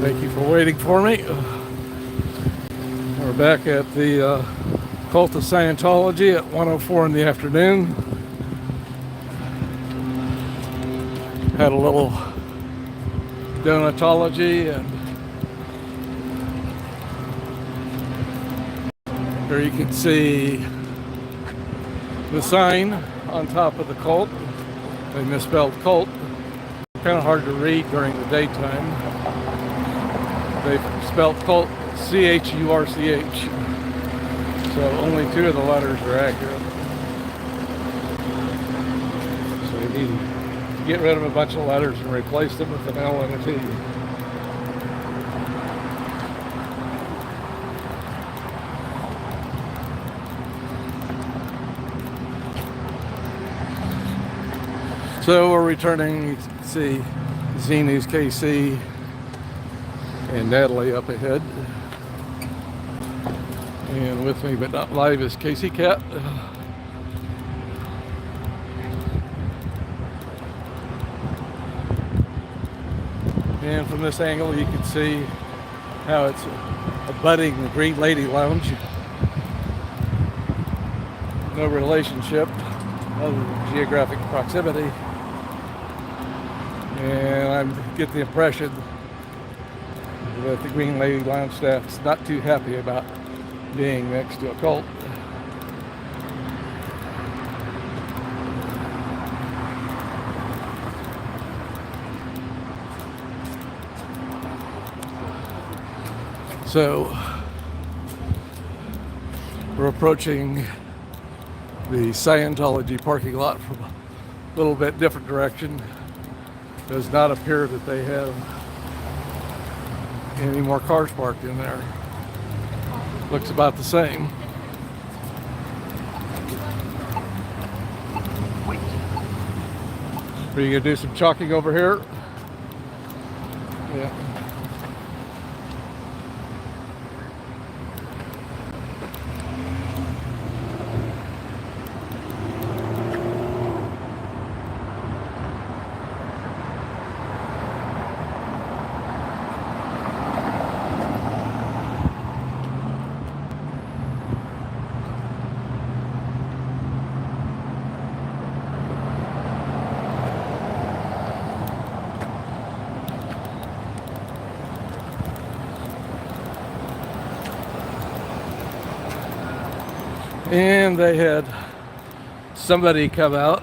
Thank you for waiting for me. We're back at the Cult of Scientology at 1:04 in the afternoon. Had a little donutology, and here you can see the sign on top of the cult. They misspelled cult. Kind of hard to read during the daytime. They spelled cult C-H-U-R-C-H. So only two of the letters are accurate. So you need to get rid of a bunch of letters and replace them with an L and a T. So we're returning. You can see Z News KC and Natalie up ahead. And with me, but not live, is Casey Cat. And from this angle, you can see how it's a budding Green Lady Lounge. No relationship other than geographic proximity. And I get the impression that the Green Lady Lounge staff is not too happy about being next to a cult. So we're approaching the Scientology parking lot from a little bit different direction. Does not appear that they have any more cars parked in there. Looks about the same. Are you gonna do some chalking over here? Yeah. And they had somebody come out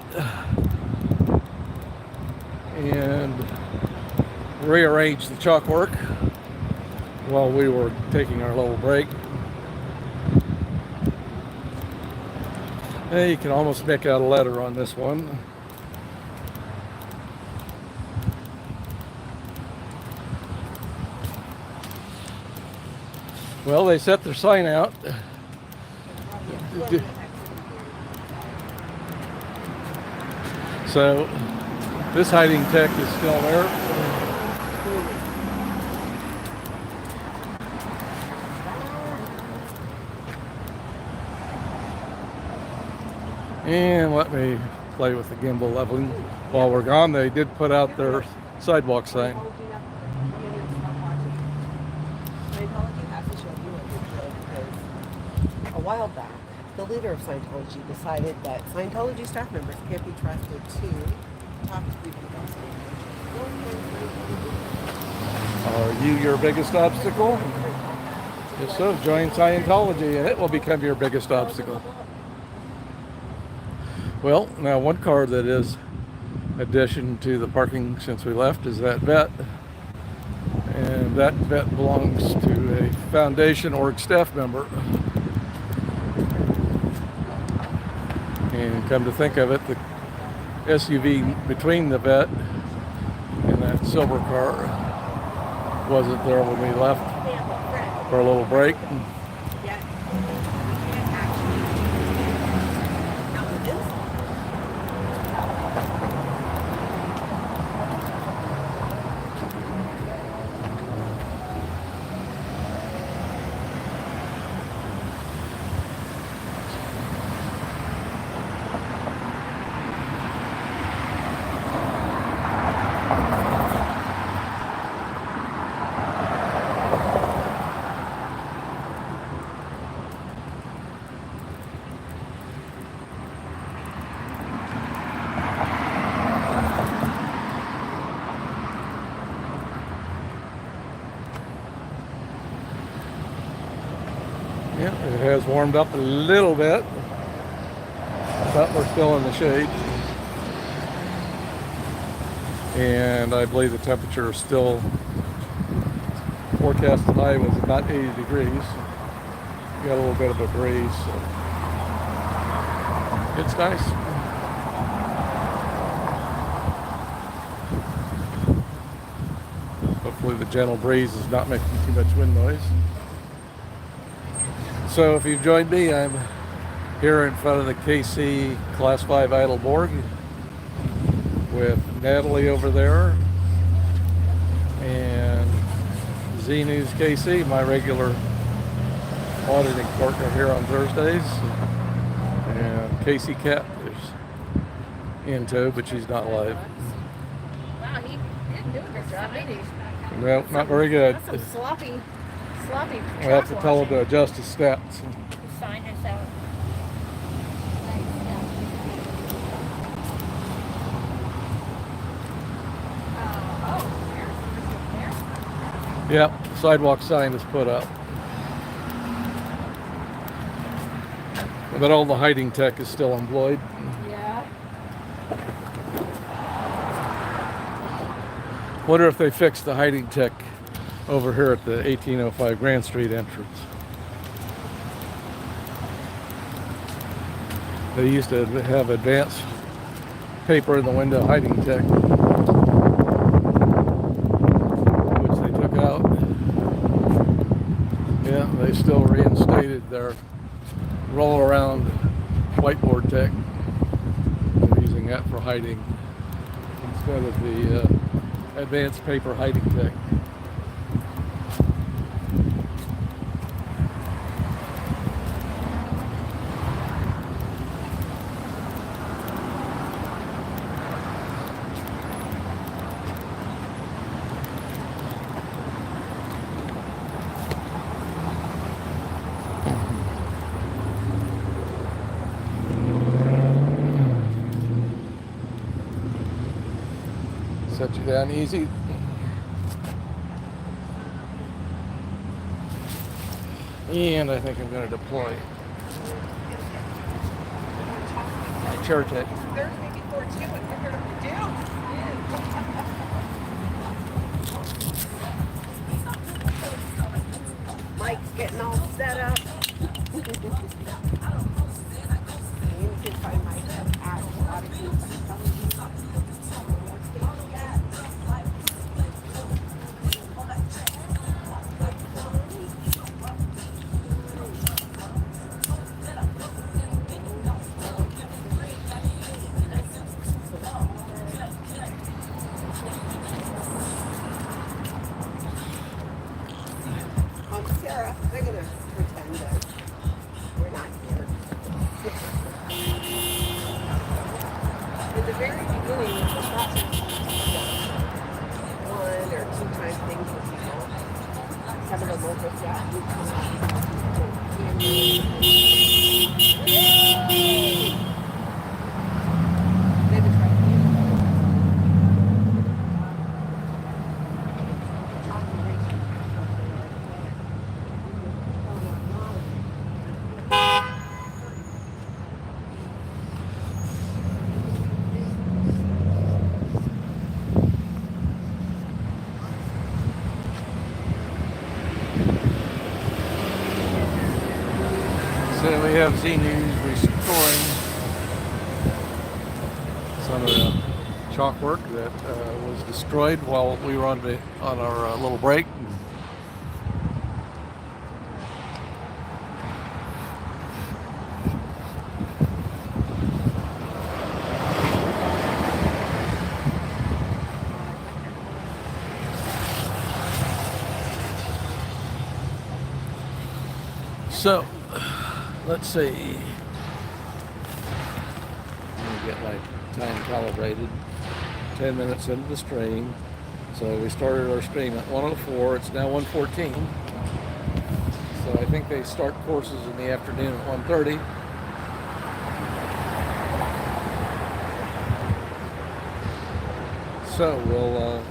and rearrange the chalk work while we were taking our little break. And you can almost make out a letter on this one. Well, they set their sign out. So this hiding tech is still there. And let me play with the gimbal leveling. While we're gone, they did put out their sidewalk sign. A while back, the leader of Scientology decided that Scientology staff members can't be trusted to talk to people about Scientology. Are you your biggest obstacle? If so, join Scientology and it will become your biggest obstacle. Well, now one car that is addition to the parking since we left is that vet. And that vet belongs to a foundation org staff member. And come to think of it, the SUV between the vet and that silver car wasn't there when we left for a little break. Yeah, it has warmed up a little bit, but we're still in the shade. And I believe the temperature is still forecasted high was about 80 degrees. Got a little bit of a breeze, so it's nice. Hopefully the gentle breeze is not making too much wind noise. So if you've joined me, I'm here in front of the KC Class 5 Idleborg with Natalie over there and Z News KC, my regular auditing partner here on Thursdays. And Casey Cat is in tow, but she's not live. Wow, he didn't do a good job, did he? No, not very good. That's some sloppy. I have to tell him to adjust his steps. Sign us out. Yep, sidewalk sign is put up. But all the hiding tech is still employed. Yeah. Wonder if they fixed the hiding tech over here at the 1805 Grand Street entrance. They used to have advanced paper in the window hiding tech, which they took out. Yeah, they still reinstated their roll around whiteboard tech. They're using that for hiding instead of the advanced paper hiding tech. Set you down easy. And I think I'm going to deploy my chair tech. Thursday before 2, and we're going to do. Mike's getting all set up. You can find Mike at a lot of groups. Sarah, they're going to pretend that we're not here. In the very beginning of the process, one or two time things with people. Some of the local staff would come out and talk to people. They've been trying to do it. So we have Z News restoring some of the chalk work that was destroyed while we were on our little break. So, let's see. Let me get my time calibrated. 10 minutes into the stream. So we started our stream at 1:04. It's now 1:14. So I think they start courses in the afternoon at 1:30. So we'll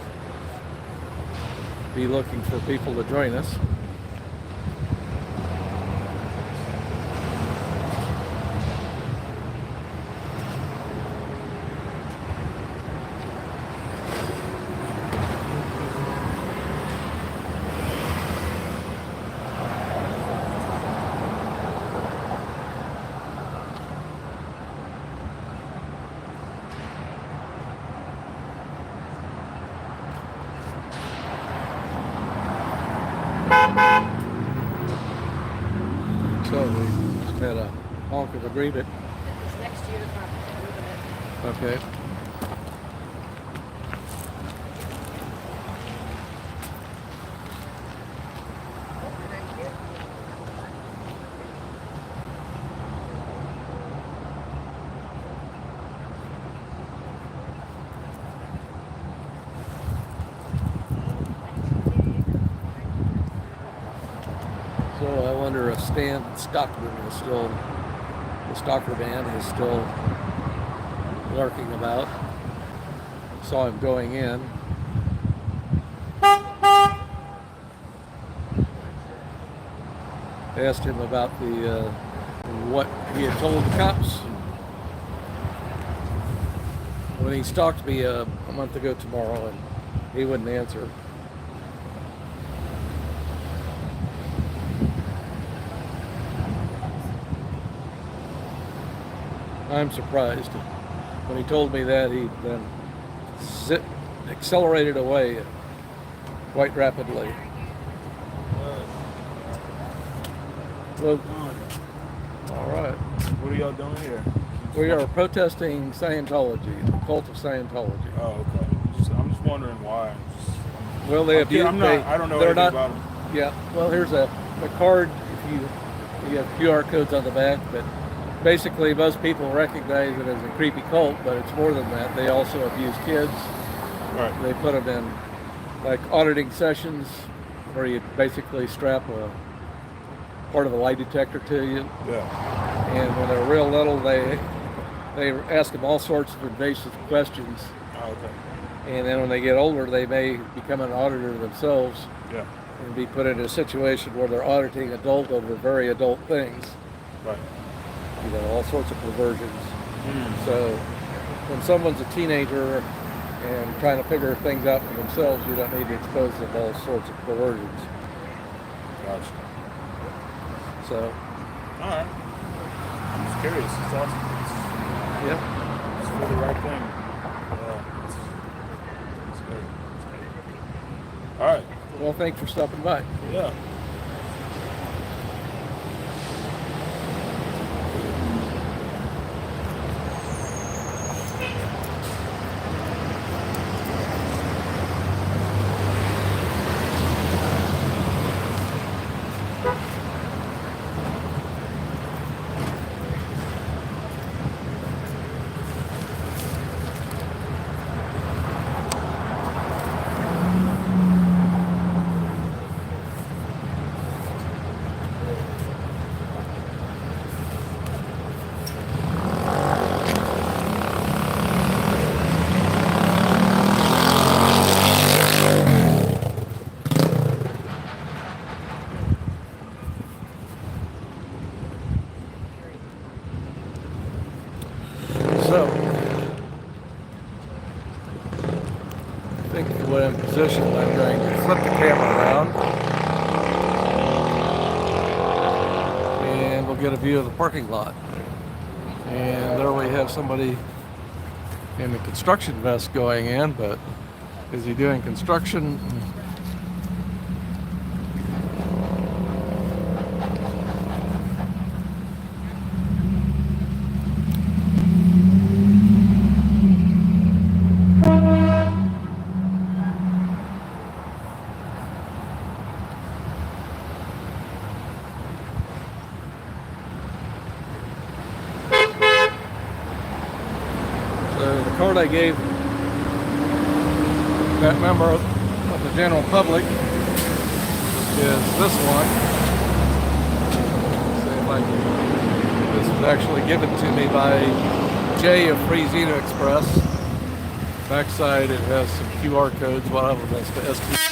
be looking for people to join us. So we just had a honk of agreement. This next year's not moving it. Okay. So I wonder if Stan Stockman is still, the Stalker band is still lurking about. Saw him going in. Asked him about the what he had told the cops when he stalked me a month ago tomorrow, and he wouldn't answer. I'm surprised. When he told me that, he then accelerated away quite rapidly. Well, all right. What are y'all doing here? We are protesting Scientology, the cult of Scientology. Oh, okay. I'm just wondering why. Well, they abuse. I don't know they're anything not. about them. Yeah. Well, here's a card. If you have QR codes on the back, but basically most people recognize it as a creepy cult, but it's more than that. They also abuse kids. Right. They put them in like auditing sessions where you basically strap a part of a lie detector to you. Yeah. And when they're real little, they ask them all sorts of invasive questions. Oh, okay. And then when they get older, they may become an auditor themselves. Yeah. And be put in a situation where they're auditing adult over very adult things. Right. You know, all sorts of perversions. So when someone's a teenager and trying to figure things out for themselves, you don't need to expose them to all sorts of perversions. Gotcha. So, all right. I'm just curious. It's awesome. yeah. It's for the right thing. Yeah. It's good. All right. Well, thanks for stopping by. Yeah. So, I think when I'm positioned, I'm going to flip the camera around and we'll get a view of the parking lot. And there we have somebody in the construction vest going in, but is he doing construction? So the card I gave that member of the general public is this one. See if I can, this was actually given to me by Jay of Free Xena Express. Backside it has some QR codes. One of them is to SPTV.space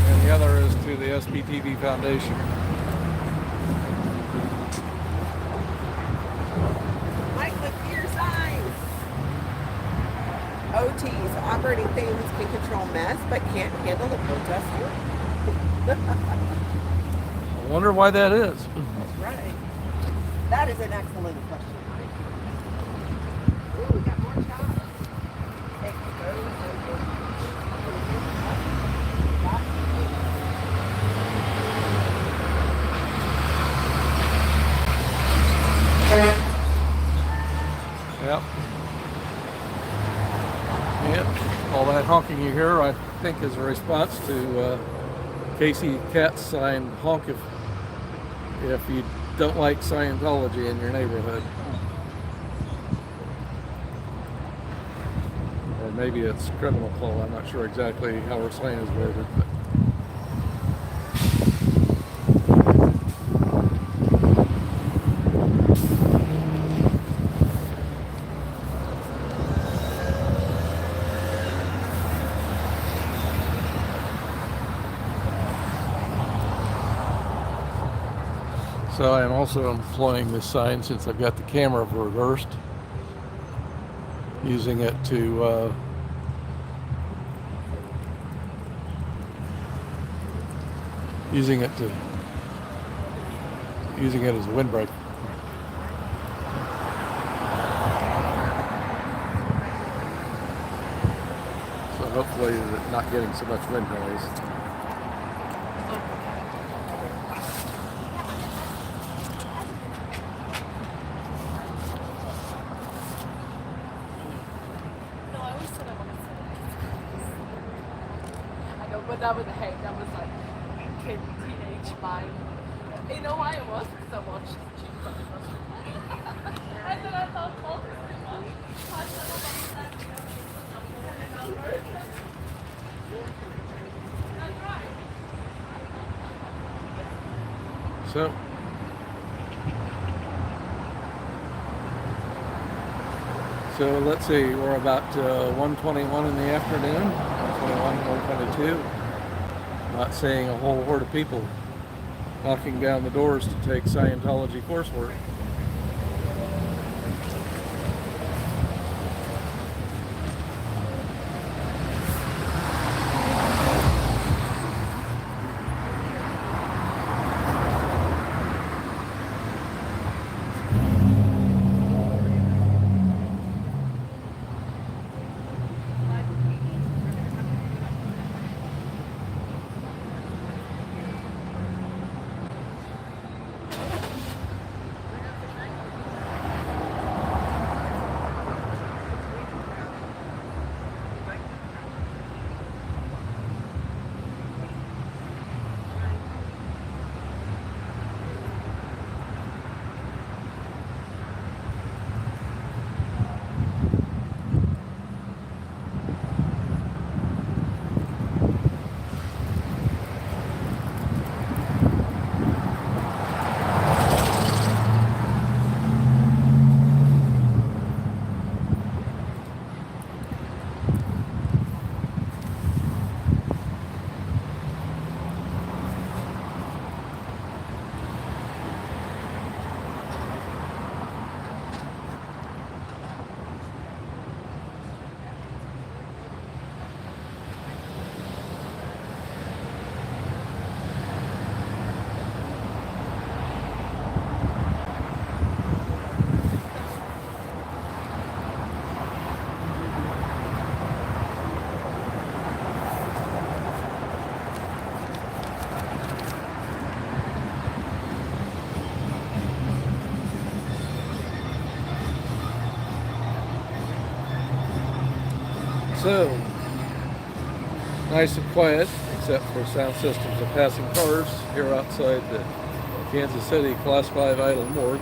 and the other is to the SPTV Foundation. OTs, operating things can control mess, but can't handle the protester. I wonder why that is. That's right. That is an excellent question, Mike. Ooh, we got more shots. honking you here, I think, is a response to Casey Katz sign, honk if you don't like Scientology in your neighborhood. Or maybe it's criminal call. I'm not sure exactly how her sign is worded. But. So I am also employing this sign since I've got the camera reversed, using it to using it as a windbreak. So hopefully not getting so much wind noise. But that was that was like teenage mind. You know why it was so much cheaper. And then I thought, oh, So let's see, we're about 1:21 in the afternoon, 1:21, 1:22. Not seeing a whole horde of people knocking down the doors to take Scientology coursework. So, nice and quiet, except for sound systems of passing cars here outside the Kansas City Class 5 idle morgue.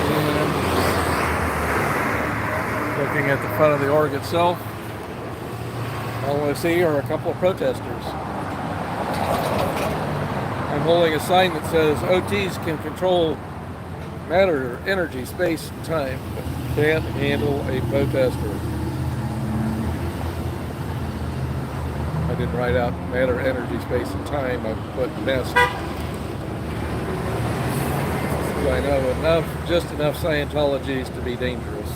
And looking at the front of the org itself, all I see are a couple of protesters. I'm holding a sign that says OTs can control matter, energy, space, and time, but can't handle a protester. I didn't write out matter, energy, space, and time. I put mess. I know just enough Scientologies to be dangerous.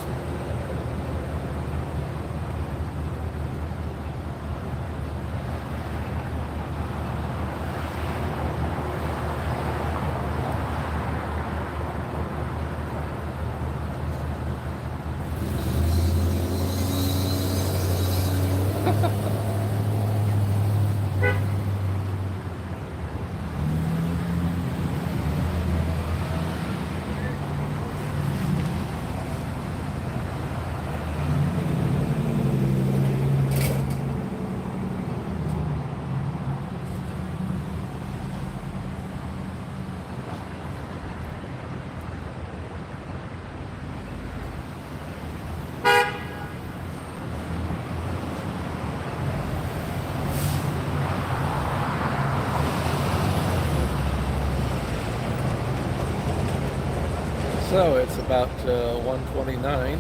So it's about 1:29.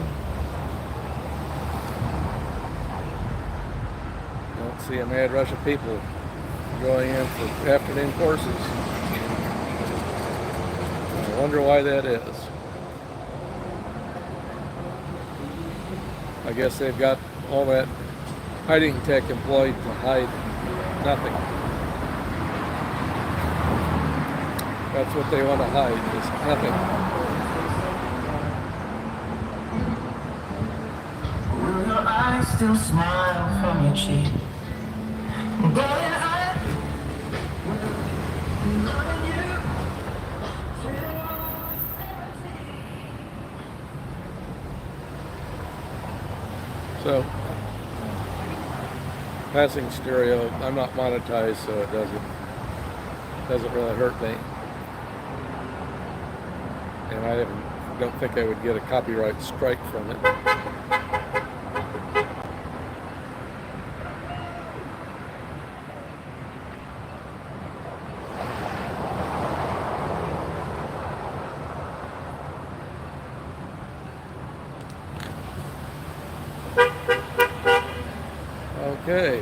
Don't see a mad rush of people going in for afternoon courses. I wonder why that is. I guess they've got all that hiding tech employed to hide nothing. That's what they want to hide, is nothing. Will your eyes still smile from your cheek? But I loving you. So, passing stereo, I'm not monetized, so it doesn't really hurt me. And I don't think I would get a copyright strike from it. Okay.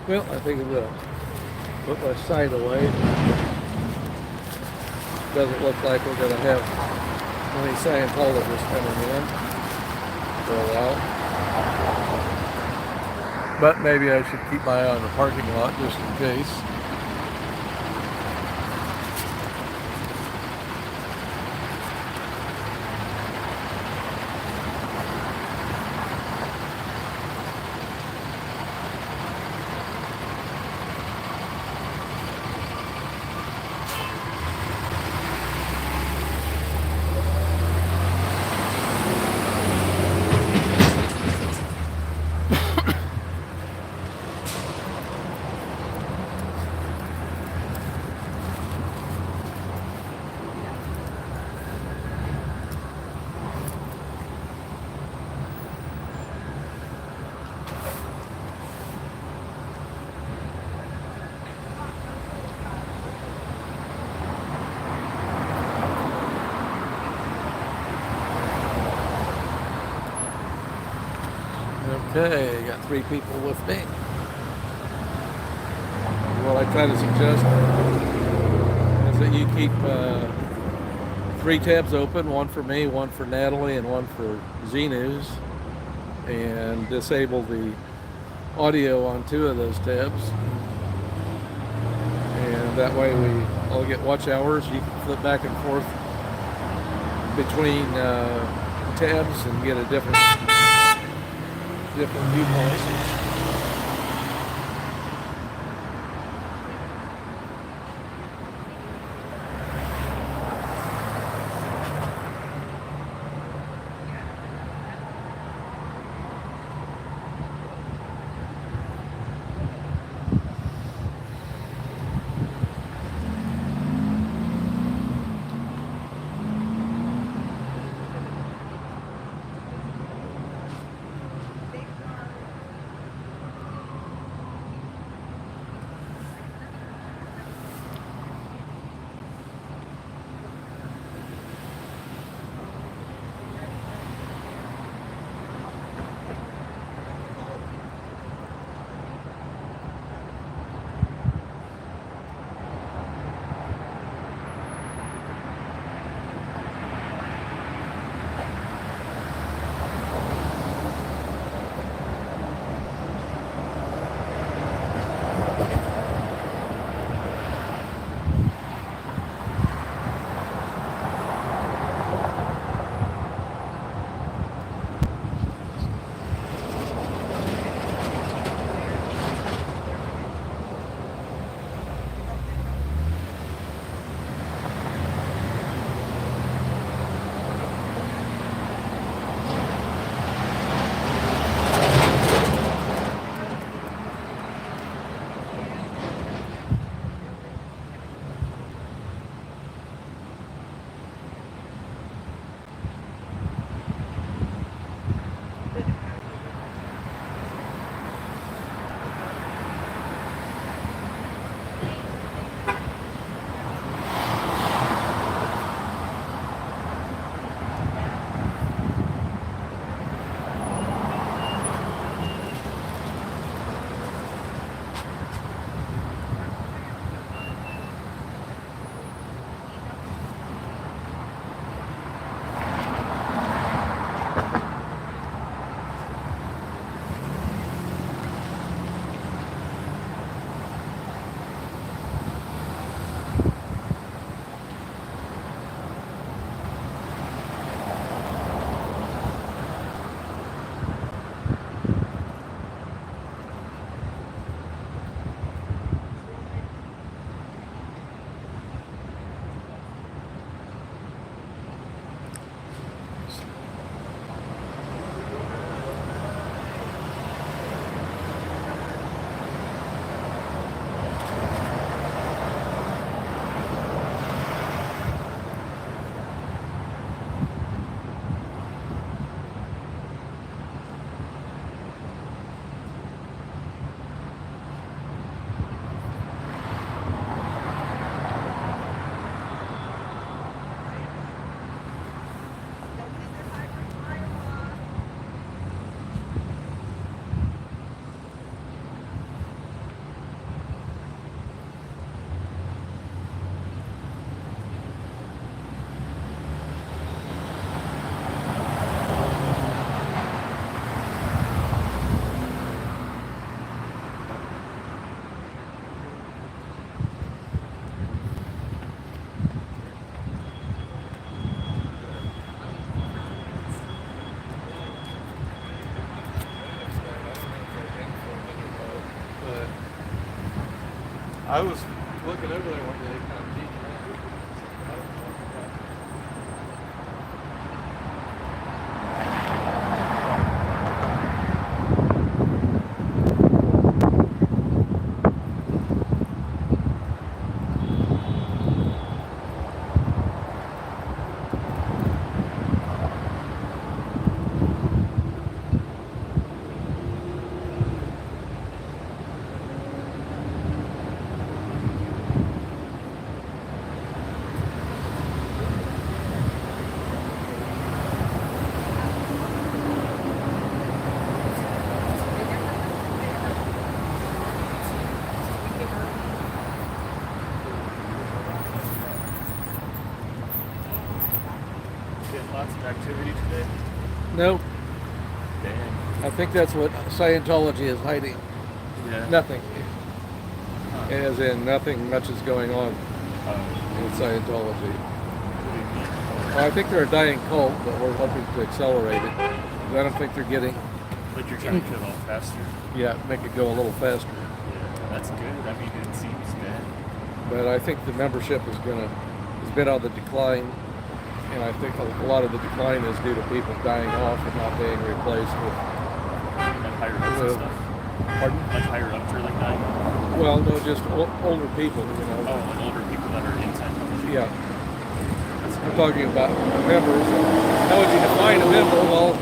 Well, I think I'm going to put my sign away. Doesn't look like we're going to have many Scientologists coming in for a while. But maybe I should keep my eye on the parking lot just in case. Okay, got 3 people with me. What I try to suggest is that you keep 3 tabs open, one for me, one for Natalie, and one for Z News, and disable the audio on 2 of those tabs. And that way we all get watch hours. You can flip back and forth between tabs and get a different viewpoints. I was looking over there one day, kind of peeked around. Getting lots of activity today. No, Damn. I think that's what Scientology is hiding. Yeah. Nothing. As in, nothing much is going on in Scientology. Well, I think they're a dying cult, but we're hoping to accelerate it. I don't think they're getting, Like you're trying to get a little faster. make it go a little faster. Yeah, that's good. I mean, it seems dead. But I think the membership has been on the decline, and I think a lot of the decline is due to people dying off and not being replaced with. Like higher ups and stuff. Pardon? Like higher ups are like dying. Well, no, just older people, Oh, like older people that are in Scientology. Yeah. I'm talking about members. How would you define a member? Well,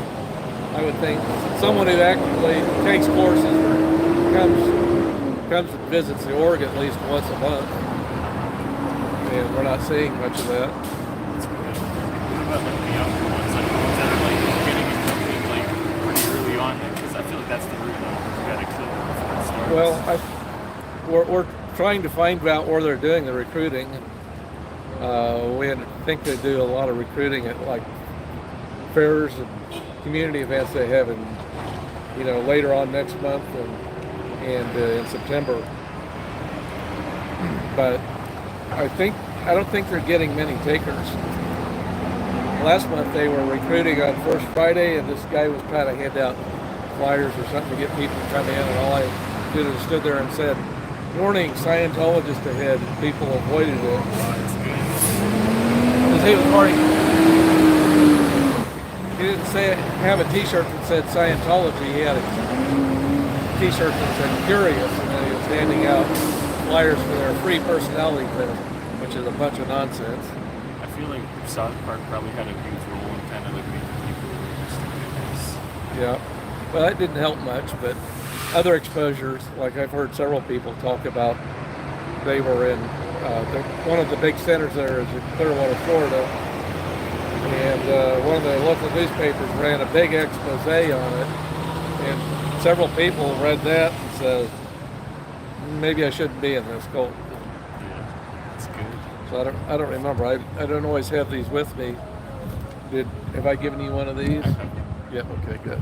I would think someone who actively takes courses or comes and visits the org at least once a month. And we're not seeing much of that. That's good. What about like the younger ones? Like the ones that are like getting into something like pretty early on? Because I feel like that's the route. You gotta kill them before it starts. Well, we're trying to find out where they're doing the recruiting. We think they do a lot of recruiting at like fairs and community events they have later on next month and in September. But I don't think they're getting many takers. Last month they were recruiting on first Friday, and this guy was trying to hand out flyers or something to get people to come in, and all I did was stood there and said, "Warning, Scientologist ahead." And people avoided it. Because he was already, he didn't have a t-shirt that said Scientology. He had a t-shirt that said Curious, and then he was handing out flyers for their free personality test, which is a bunch of nonsense. I feel like South Park probably had a huge role in kind of like making people interested in this. Yeah, well, that didn't help much, but other exposures, like I've heard several people talk about, they were in one of the big centers there is in Clearwater, Florida, and one of the local newspapers ran a big expose on it, and several people read that and said, maybe I shouldn't be in this cult. Yeah, that's good. So I don't remember. I don't always have these with me. Have I given you one of these? Yep. Okay. Good.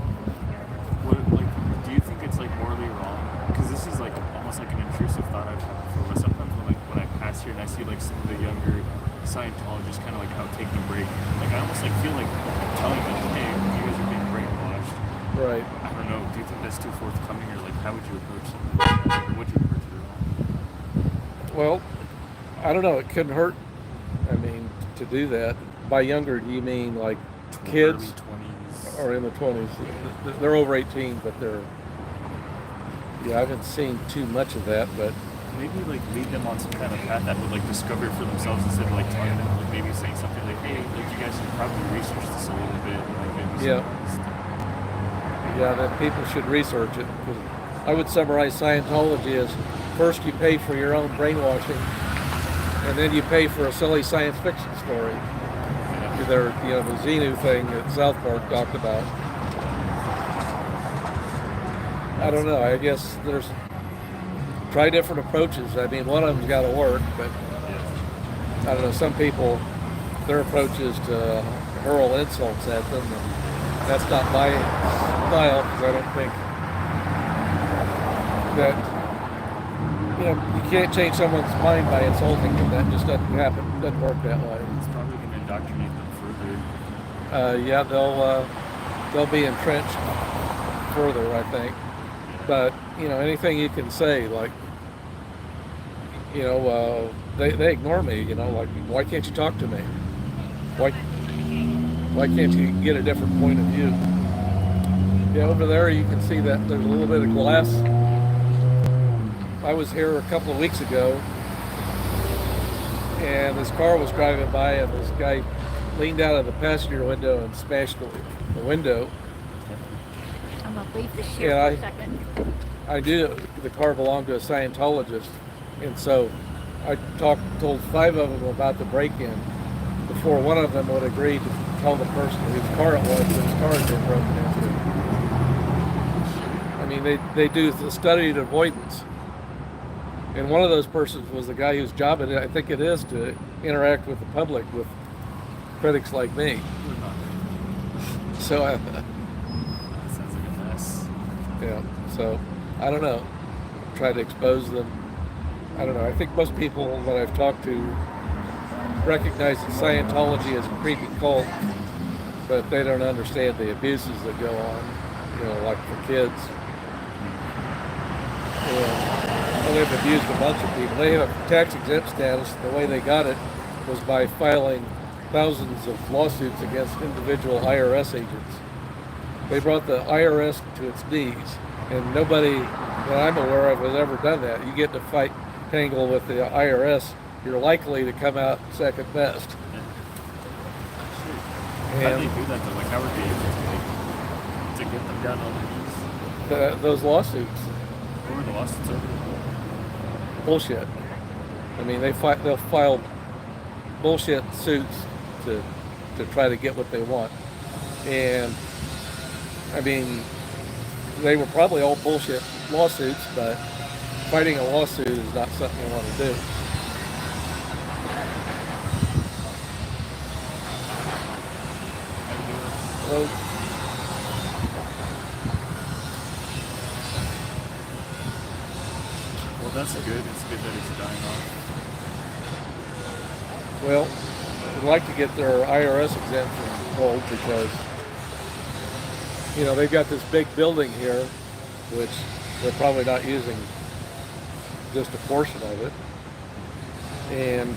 Do you think it's like morally wrong? Because this is like almost like an intrusive thought I've had before. But sometimes when I pass here and I see like some of the younger Scientologists kind of like out taking a break, like I almost like feel like telling them, hey, you guys are being brainwashed. Right. I don't know. Do you think that's too forthcoming, or like how would you approach something like that? Or would you approach it at all? Well, I don't know. It couldn't hurt. I mean, to do that. By younger, do you mean like kids? Early 20s. Or in the 20s. They're over 18, but they're. Yeah, I haven't seen too much of that, but. Maybe like lead them on some kind of path that would like discover it for themselves instead of like telling them, like maybe saying something like, hey, like you guys should probably research this a little bit. And, like, maybe Yeah, that people should research it. Because I would summarize Scientology as first you pay for your own brainwashing, and then you pay for a silly science fiction story. The Xenu thing that South Park talked about. I don't know. I guess try different approaches. I mean, one of them's got to work, but I don't know. Some people, their approach is to hurl insults at them, and that's not my style, because I don't think that you can't change someone's mind by insulting them. That just doesn't happen. It doesn't work that way. It's probably going to indoctrinate them further. Yeah, they'll be entrenched further, I think. But anything you can say, like they ignore me. Like, why can't you talk to me? Why can't you get a different point of view? Yeah, over there you can see that there's a little bit of glass. I was here a couple of weeks ago, and this car was driving by, and this guy leaned out of the passenger window and smashed the window. I'm gonna leave this here Yeah, for a second. I knew the car belonged to a Scientologist, and so I told 5 of them about the break-in before one of them would agree to tell the person whose car it was that his car had been broken into. I mean, they do the studied avoidance. And one of those persons was the guy whose job I think it is to interact with the public, with critics like me. So, That sounds like a mess. yeah, so I don't know. Try to expose them. I don't know. I think most people that I've talked to recognize that Scientology is a creepy cult, but they don't understand the abuses that go on, like for kids. And they've abused a bunch of people. They have a tax-exempt status. The way they got it was by filing thousands of lawsuits against individual IRS agents. They brought the IRS to its knees, and nobody that I'm aware of has ever done that. You get to tangle with the IRS, you're likely to come out second best. How do they do that though? Like, how would they able to get them down on their knees? Those lawsuits, What were the lawsuits over? bullshit. I mean, they'll file bullshit suits to try to get what they want. And I mean, they were probably all bullshit lawsuits, but fighting a lawsuit is not something you want to do. Well, Well, that's good. It's good that it's dying off. Well, I'd like to get their IRS exemption pulled because, they've got this big building here, which they're probably not using just a portion of it. And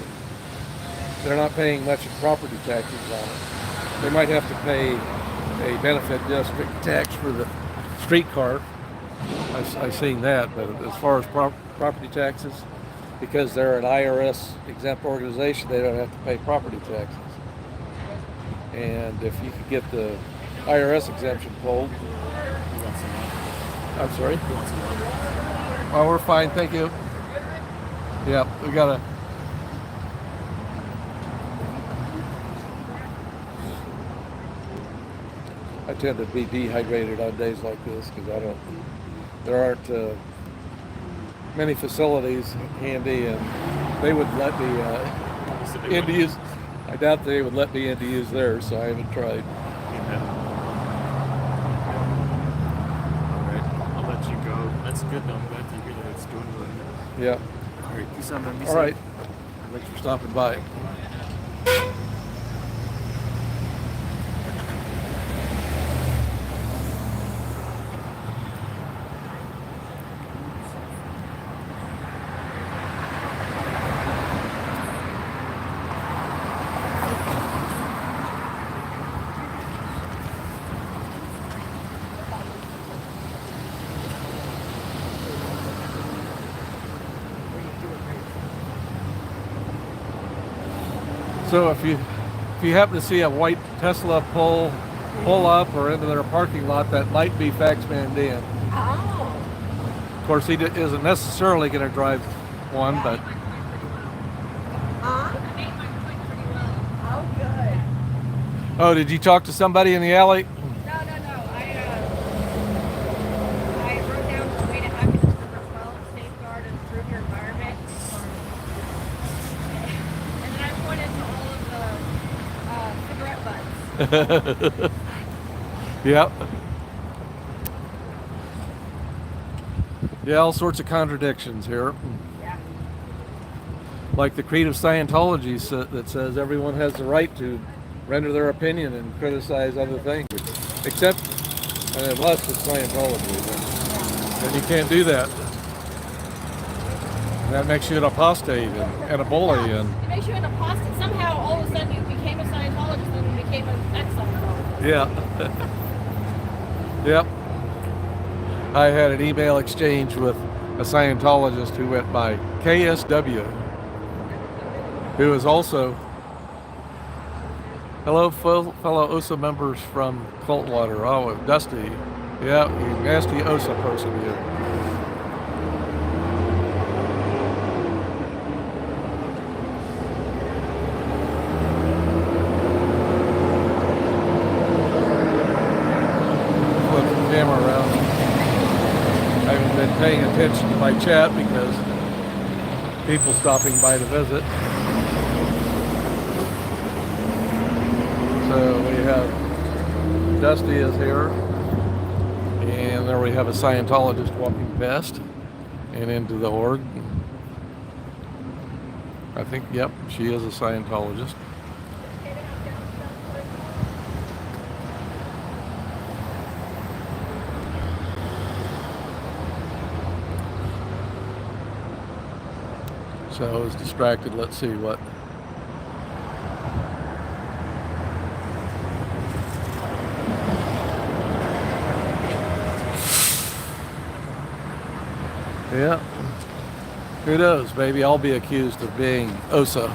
they're not paying much in property taxes on it. They might have to pay a benefit district tax for the streetcar. I've seen that, but as far as property taxes, because they're an IRS exempt organization, they don't have to pay property taxes. And if you could get the IRS exemption pulled, Who wants some water? I'm sorry. Who wants some water? Oh, we're fine, thank you. Yeah, we gotta. I tend to be dehydrated on days like this because there aren't many facilities handy, and they wouldn't let me in to use. I doubt they would let me in to use theirs, so I haven't tried. Alright, I'll let you go. That's good though. I'm glad to hear that it's doing good. Yeah. Alright, peace out, man. Be All right. safe. Thanks for stopping by. So if you happen to see a white Tesla pull up or into their parking lot, that might be Faxman Dan. Oh. Of course, he isn't necessarily going to drive one, but Huh? Oh, good. oh, did you talk to somebody in the alley? No. I wrote down the way to happiness number 12, safeguard and improve your environment. And then I pointed to all of the cigarette butts. Yep. Yeah, all sorts of contradictions here. Yeah. Like the creed of Scientology that says everyone has the right to render their opinion and criticize other things, except and unless it's Scientology, then you can't do that. That makes you an apostate and a bully. Yeah, And it makes you an apostate. Somehow, all of a sudden, you became a Scientologist and you became an ex-Scientologist. yeah. Yep. I had an email exchange with a Scientologist who went by KSW, who is also, hello, fellow OSA members from Coltwater. Oh, Dusty. Yeah, you nasty OSA person, you. Flip the camera around. I haven't been paying attention to my chat because people stopping by to visit. So we have Dusty is here, and there we have a Scientologist walking past and into the org. I think, yep, she is a Scientologist. So I was distracted. Let's see what. Yeah. Who knows? Maybe I'll be accused of being OSA.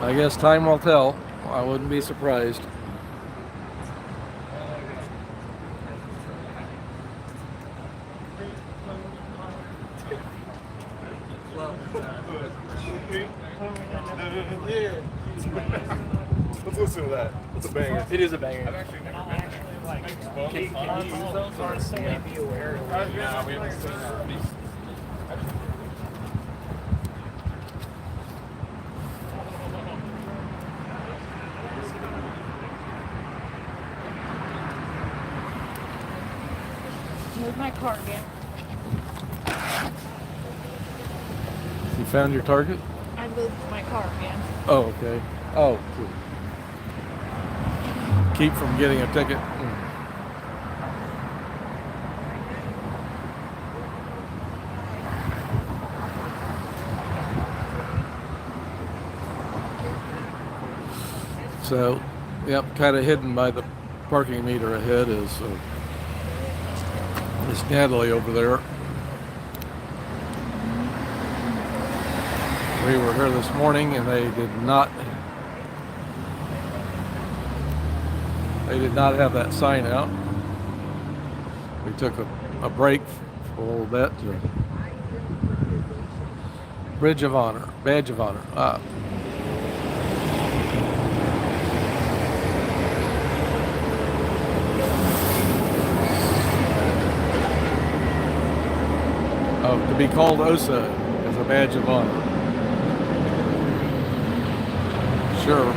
I guess time will tell. I wouldn't be surprised. Let's listen to that. It's a banger. It is a banger. I've actually never been. Can you use those or be aware? Yeah, we haven't seen that. Move my car again. You found your target? I moved my car again. Oh, okay. Oh, cool. Keep from getting a ticket. So, yep, kind of hidden by the parking meter ahead is Natalie over there. We were here this morning and they did not have that sign out. We took a break for a little bit. Badge of honor. Oh, to be called OSA is a badge of honor. Sure.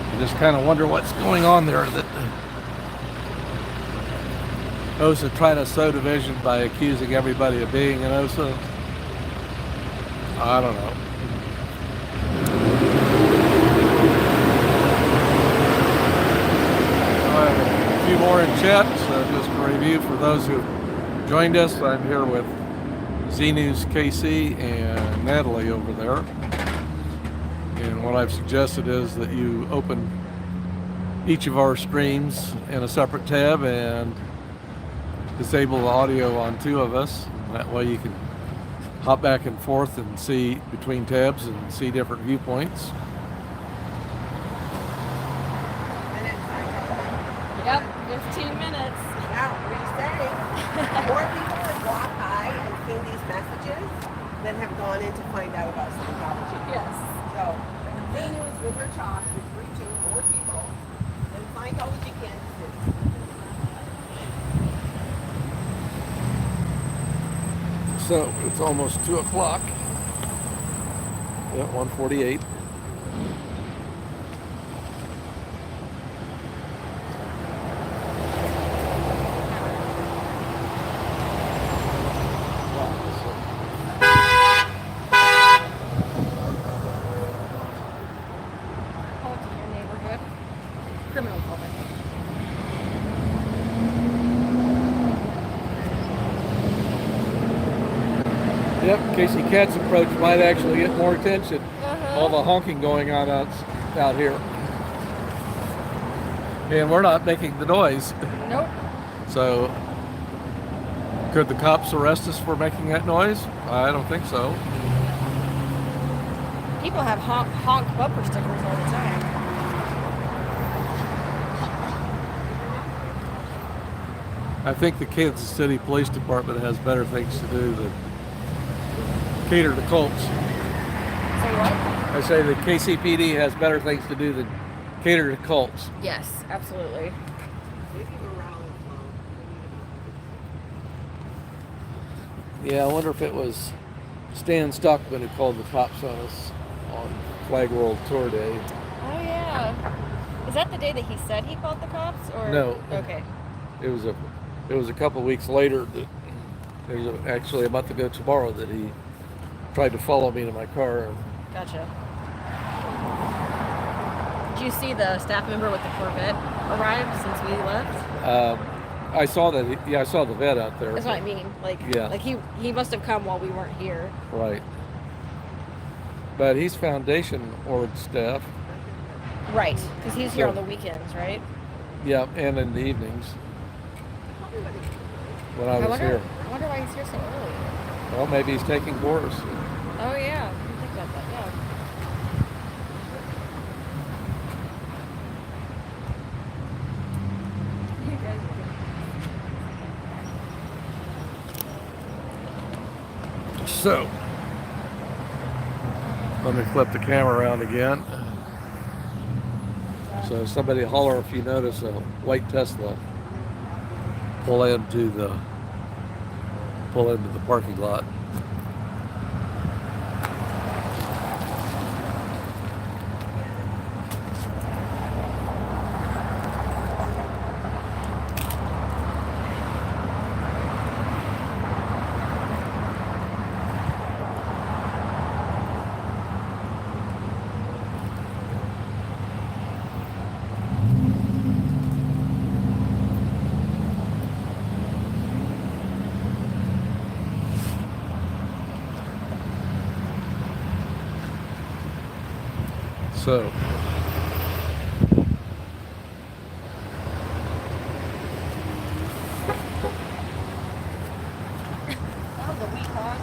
I just kind of wonder what's going on there. That OSA trying to sow division by accusing everybody of being an OSA. I don't know. I have a few more in chat, so just a review for those who joined us. I'm here with Z News KC and Natalie over there. And what I've suggested is that you open each of our streams in a separate tab and disable the audio on two of us. That way you can hop back and forth and see between tabs and see different viewpoints. Yep, 15 minutes. Wow, what are you saying? More people have walked by and seen these messages than have gone in to find out about Scientology. Yes. So, Z News with her talk is reaching more people than Scientology Kansas City. So it's almost 2 o'clock. Yeah, 1:48. Home to your neighborhood. criminal call, I think. Yep, Casey Cat's approach might actually get more attention. All the honking going on out here. And we're not making the noise. Nope. So, could the cops arrest us for making that noise? I don't think so. People have honk bumper stickers all the time. I think the Kansas City Police Department has better things to do than cater to cults. Say what? I say the KCPD has better things to do than cater to cults. Yes, absolutely. Maybe morale is low. Yeah, I wonder if it was Stan Stockman who called the cops on us on Flag World Tour Day. Oh yeah. Is that the day that he said he called the cops? Or No. Okay. It was a couple weeks later that it was actually a month ago tomorrow that he tried to follow me to my car. Gotcha. Did you see the staff member with the Corvette arrive since we left? I saw that. I saw the vet out there. That's what I mean. Like, Yeah. like he must have come while we weren't here. Right. But he's Foundation Org staff. Right, because he's here Yeah. on the weekends, right? Yeah, and in the evenings when I was here. I wonder why he's here so early. Well, maybe he's taking course. Oh yeah, I didn't think about that. Yeah. You guys are So, let me flip the camera around again. So somebody holler if you notice a white Tesla pull into the parking lot. So, Oh, the wheat hog.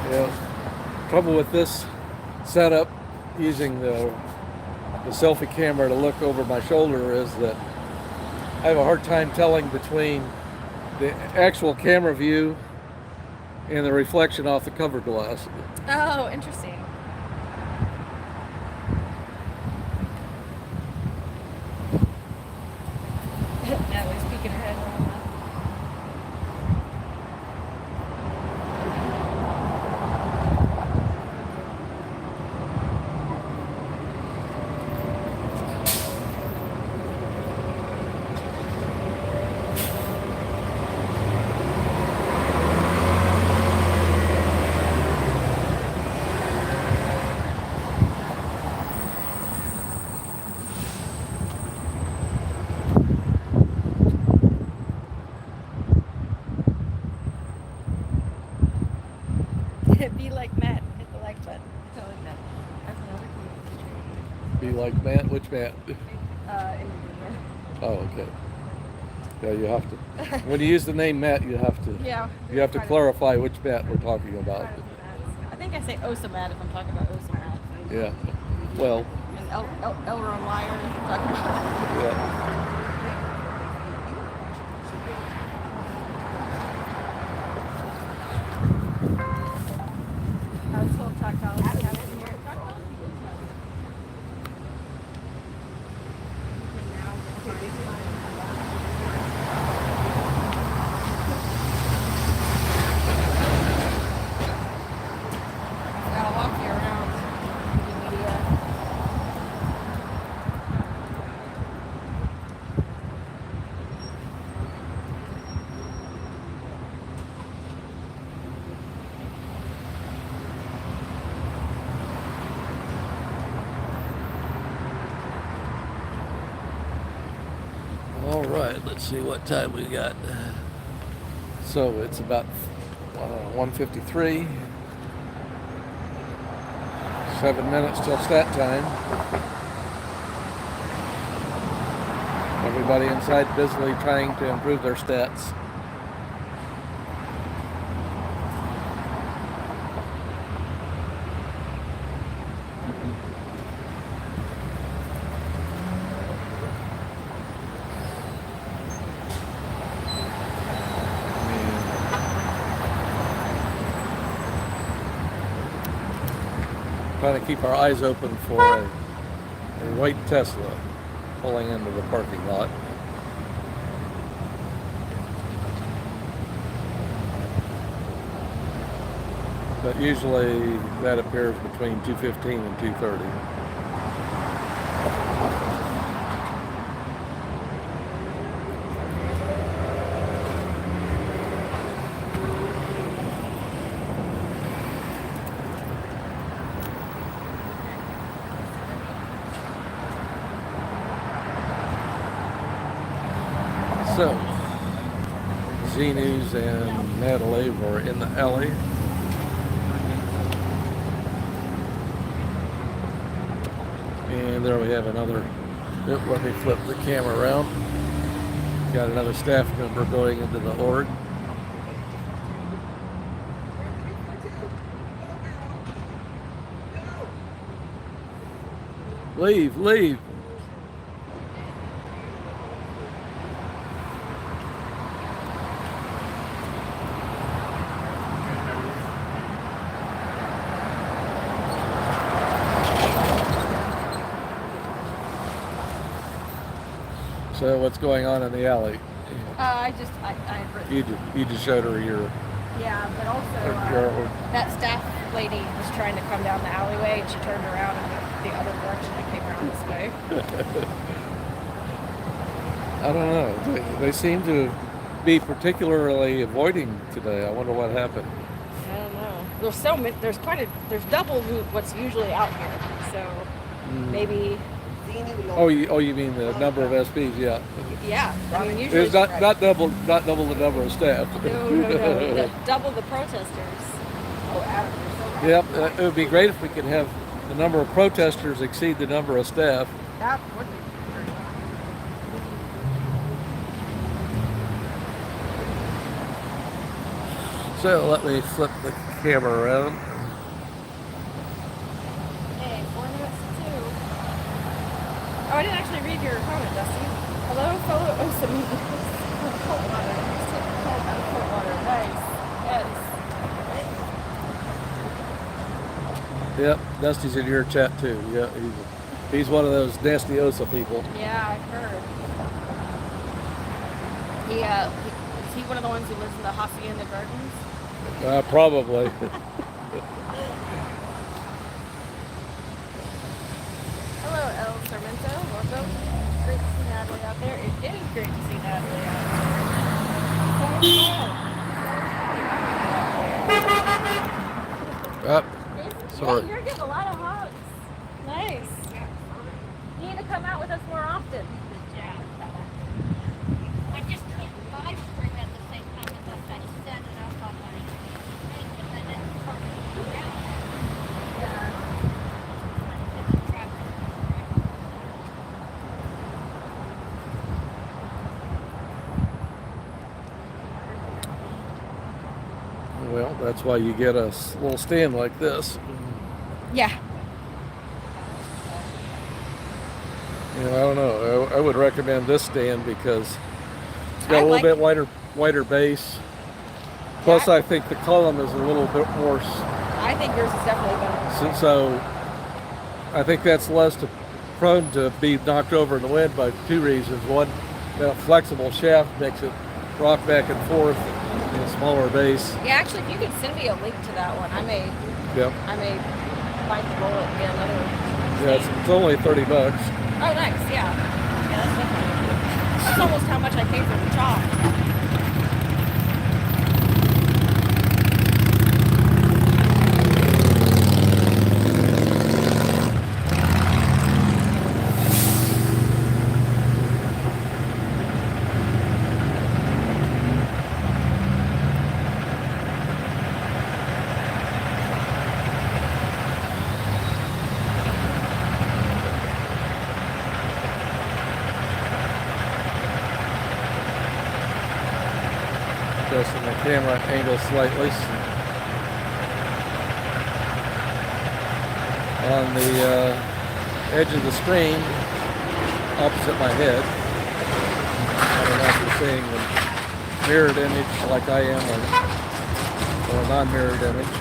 yeah, trouble with this setup using the selfie camera to look over my shoulder is that I have a hard time telling between the actual camera view and the reflection off the cover glass. Oh, interesting. Natalie's peeking her head around. Be like Matt and hit the like button. I like that. That's another Be like Matt, which Matt? Indiana. Oh, okay. Yeah, you have to. When you use the name Matt, you have to. Yeah. You have to clarify which Matt we're talking about. I think I say Osa Matt if I'm talking about Osa Matt. Yeah. Well. And Elder and Liar if I'm talking about. Yeah. Household tactile. Gotta walk you around. Media. All right, let's see what time we got. So it's about 1:53. 7 minutes till stat time. Everybody inside busily trying to improve their stats. Trying to keep our eyes open for a white Tesla pulling into the parking lot. But usually that appears between 2:15 and 2:30. So, Z News and Natalie were in the alley. And there we have another, let me flip the camera around. Got another staff member going into the org. Leave, leave. So what's going on in the alley? I had written. You just showed her your Yeah, but also that staff lady was trying to come down the alleyway and she turned around and went the other direction and came around this way. I don't know. They seem to be particularly avoiding today. I wonder what happened. I don't know. There's so many. There's double what's usually out here. So maybe. Oh, you mean the number of SPs? Yeah. Yeah. I mean usually. It's not double the number of staff. No. Double the protesters. Yep. It would be great if we could have the number of protesters exceed the number of staff. That would be. So let me flip the camera around. Hey, 4 minutes to 2. Oh, I didn't actually read your comment, Dusty. Hello, fellow Osamis. Cold water. Just take the cold out of cold water. Nice. Yes. Yep, Dusty's in your chat too. Yeah, he's one of those nasty Osa people. Yeah, I've heard. Is he one of the ones who lives in the Hacienda Gardens? Probably. Hello, El Sarmento. Welcome. Great to see Natalie out there. It is great to see Natalie out there. Sorry. Yeah, you're getting a lot of hugs. Nice. You need to come out with us more often. I just couldn't live stream at the same time because I set it up on my thing and then it turned around. Well, that's why you get a little stand like this. Yeah. You know, I don't know. I would recommend this stand because it's got a little bit wider base. Plus, I think the column is a little bit more. I think yours is definitely better. So I think that's less prone to be knocked over in the wind by two reasons. One, that flexible shaft makes it rock back and forth in a smaller base. Yeah, actually, if you could send me a link to that one, I may bite the bullet and get another one. Yeah, it's only $30. Oh, nice. Yeah. Yeah, that's definitely. That's almost how much I paid for the chalk. camera angle slightly. On the edge of the screen, opposite my head. I don't know if you're seeing the mirrored image like I am, or a non-mirrored image.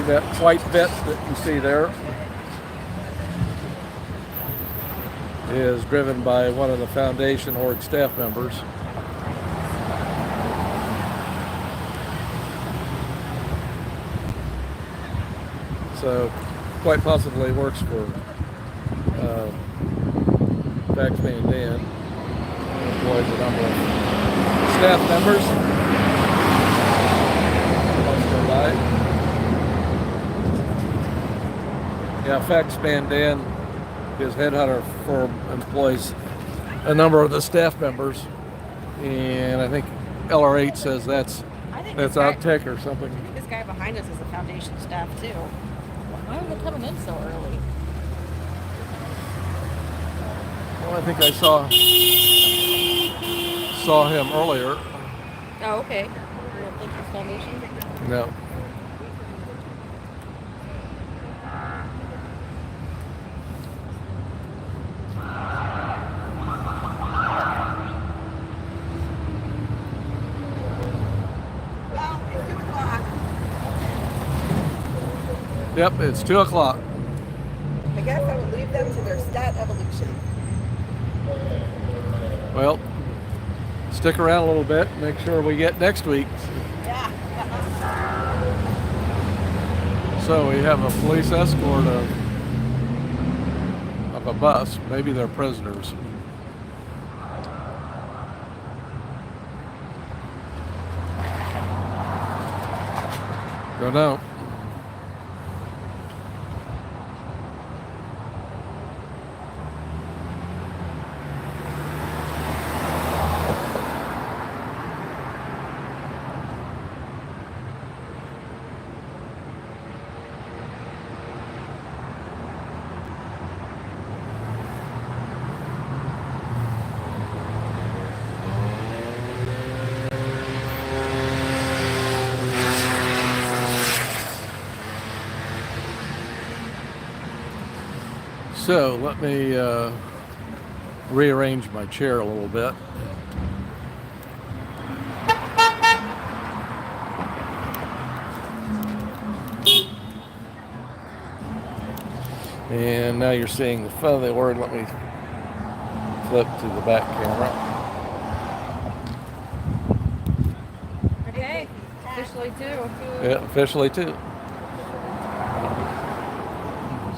That white bit that you see there is driven by one of the Foundation org staff members. So quite possibly works for Faxman Dan, employs a number of staff members. Let's go by. Yeah, Faxman Dan, his headhunter firm, employs a number of the staff members, and I think LR8 says that's outtech or something. I think this guy behind us is the Foundation staff too. Why are they coming in so early? Well, I think I saw him earlier. Oh, okay. You don't think it's Foundation? No. Well, it's 2 o'clock. Yep, it's 2 o'clock. I guess I would leave them to their stat evolution. Well, stick around a little bit, make sure we get next week. Yeah. So we have a police escort of a bus. Maybe they're prisoners. Don't know. So let me rearrange my chair a little bit. And now you're seeing the front of the word. Let me flip to the back camera. Okay. Officially too. Yeah, officially too.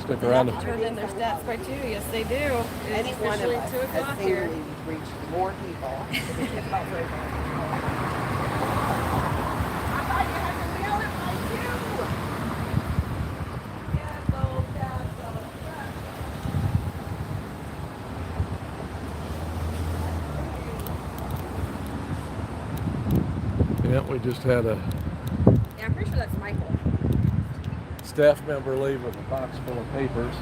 Stick They around. have to turn in their stats by 2. Yes, they do. It Any is one of officially us 2 has o'clock here. singly reached more people. Yeah, we just had a Yeah, I'm pretty sure that's Michael. staff member leave with a box full of papers.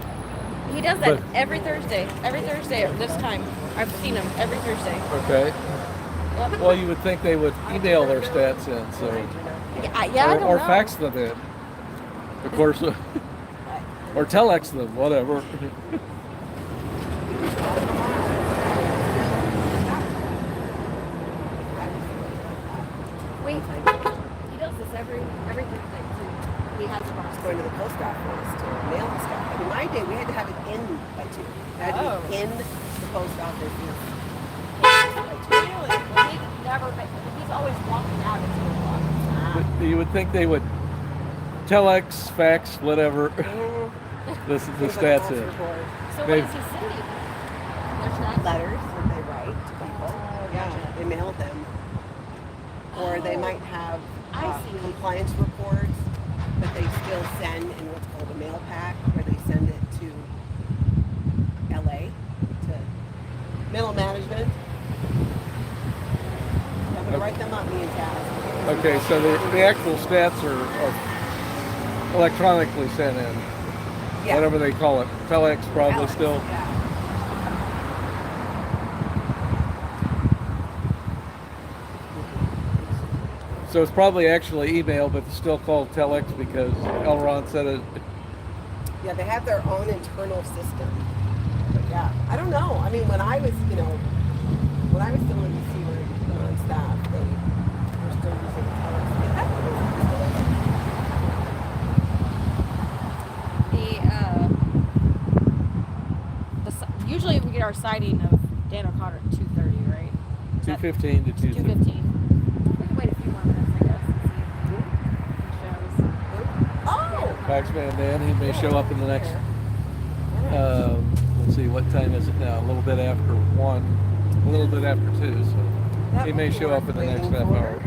He does that But- every Thursday. Every Thursday at this time. I've seen him every Thursday. Okay. Yep. Well, you would think they would email their stats in, so Yeah, I don't or know. fax them in. Of course, or telex them, whatever. Wait, he does this every Thursday too. He has a box. Going to the post office to mail the stuff. I mean, my day we had to have it in by 2. I had to be in the post office by 2. Really? Well, he's always walking out at 2 o'clock. But you would think they would telex, fax, whatever. This is the Things like stats pulse in. report, So They've- what is he sending? Their stats? letters that they write to people. Yeah, they mail them. Or they might have I see. compliance reports, but they still send in what's called a mail pack, where they send it to LA, to middle management. I'm going to write them up, me and Taz. Okay, so the actual stats are electronically sent in. Yeah. Whatever they call it. Telex probably Alex, still. yeah. So it's probably actually email, but it's still called telex because Elron said it. Yeah, they have their own internal system. But yeah, I don't know. I mean, when I was, when I was still in DC on staff, they were still using telex. Is that what Usually we get our sighting of Dan O'Connor at 2:30, right? 2:15 to 2:30. 2:15. We can wait a few more minutes, I guess, and see if he shows. Oh! Faxman Dan, he may show up in the next. Let's see, what time is it now? A little bit after 1, a little bit after 2. So That he would may be show up in the worth next waiting half for. hour,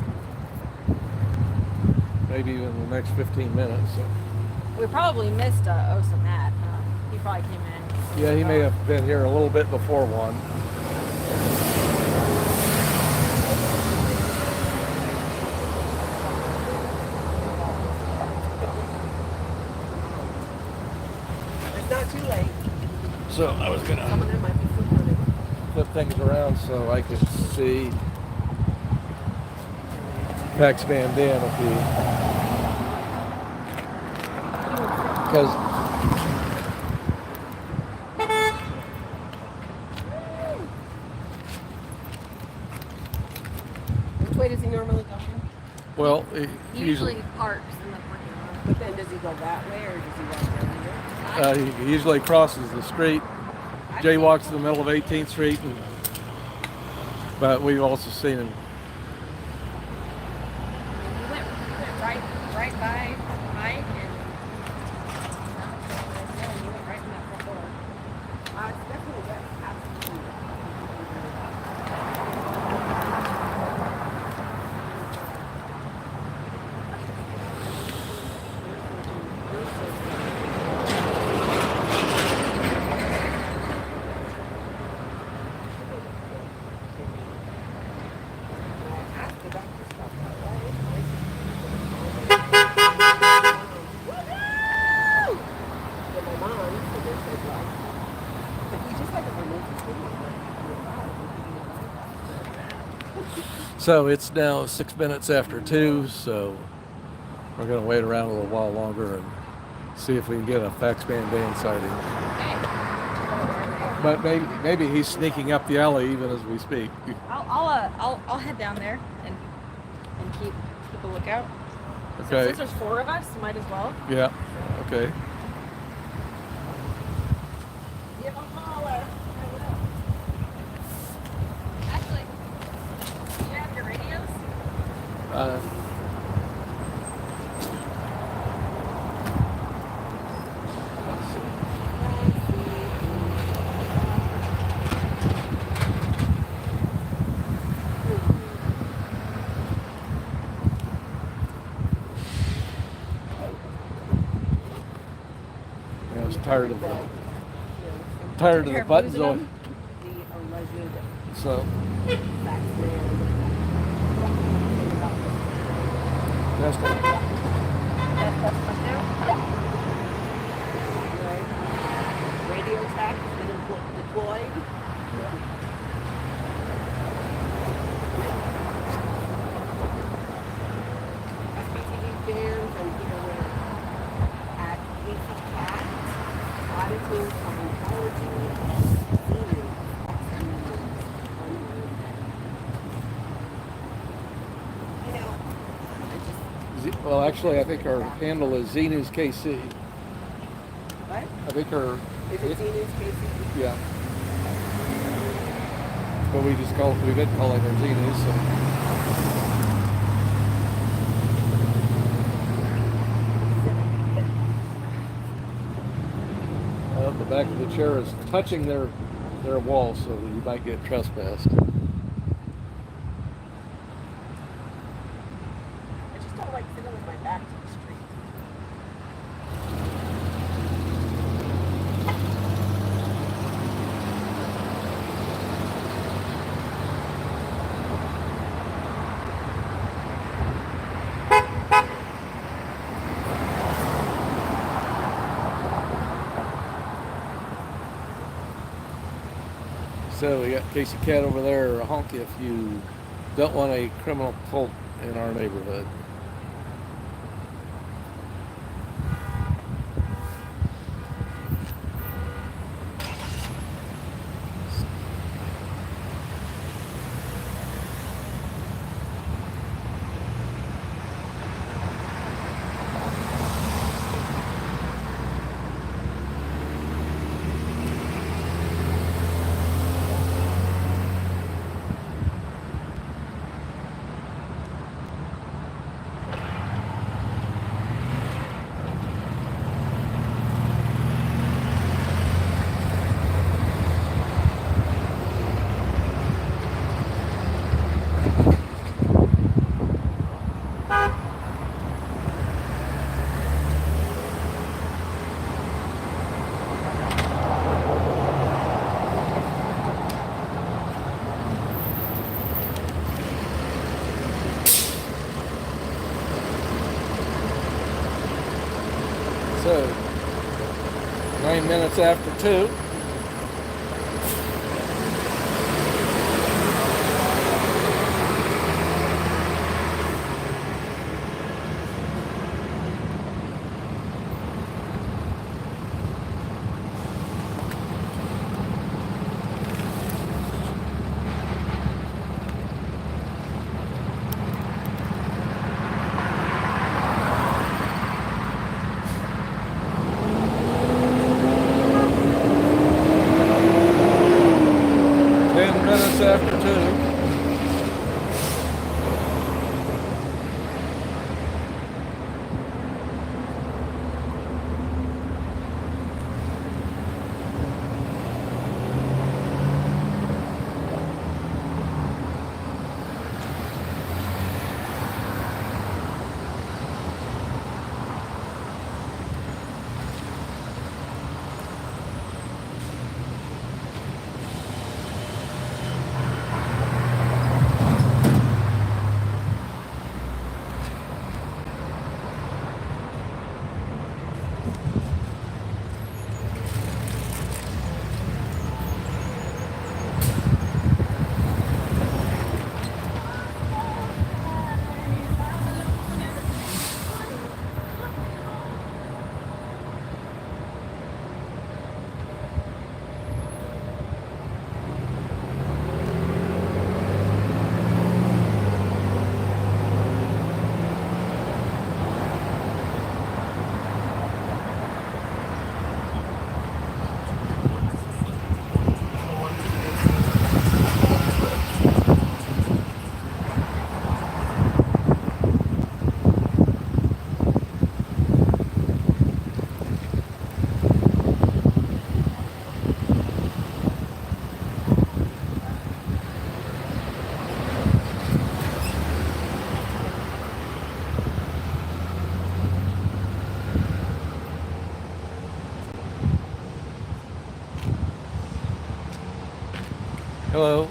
maybe even the next 15 minutes. So. We probably missed Osa Matt. He probably came in. Yeah, he may have been here a little bit before 1. It's not too late. So I was Some gonna of them might be still coming. flip things around so I could see Faxman Dan if he, because Which way does he normally go? well, He usually parks in the parking lot. But then does he go that way or does he walk down here? he usually crosses the street, jaywalks in the middle of 18th Street, but we've also seen him. He went right by Mike and he went right in that front door. It's definitely yes, absolutely. So it's now 6 minutes after 2, so we're going to wait around a little while longer and see if we can get a Faxman Dan sighting. But maybe he's sneaking up the alley even as we speak. I'll head down there and keep a lookout. Okay. Since there's 4 of us, might as well. Yeah. Okay. Give a holler. Actually, do you have your radios? I was tired of the buttons on. The alleged So Faxman. that's good. Right. Radio tech has been deployed. SPTV fans and at Casey Cat, auditing Scientology, Well, actually, I think our handle is Z News KC. What? I think our Is it News Casey? yeah. But we've been calling her Z News. So. The back of the chair is touching their wall, so you might get trespassed. I just don't like sitting with my back to the street. So we got Casey Cat over there, or a honky if you don't want a criminal in our neighborhood. So, 9 minutes after 2. After 2. Hello.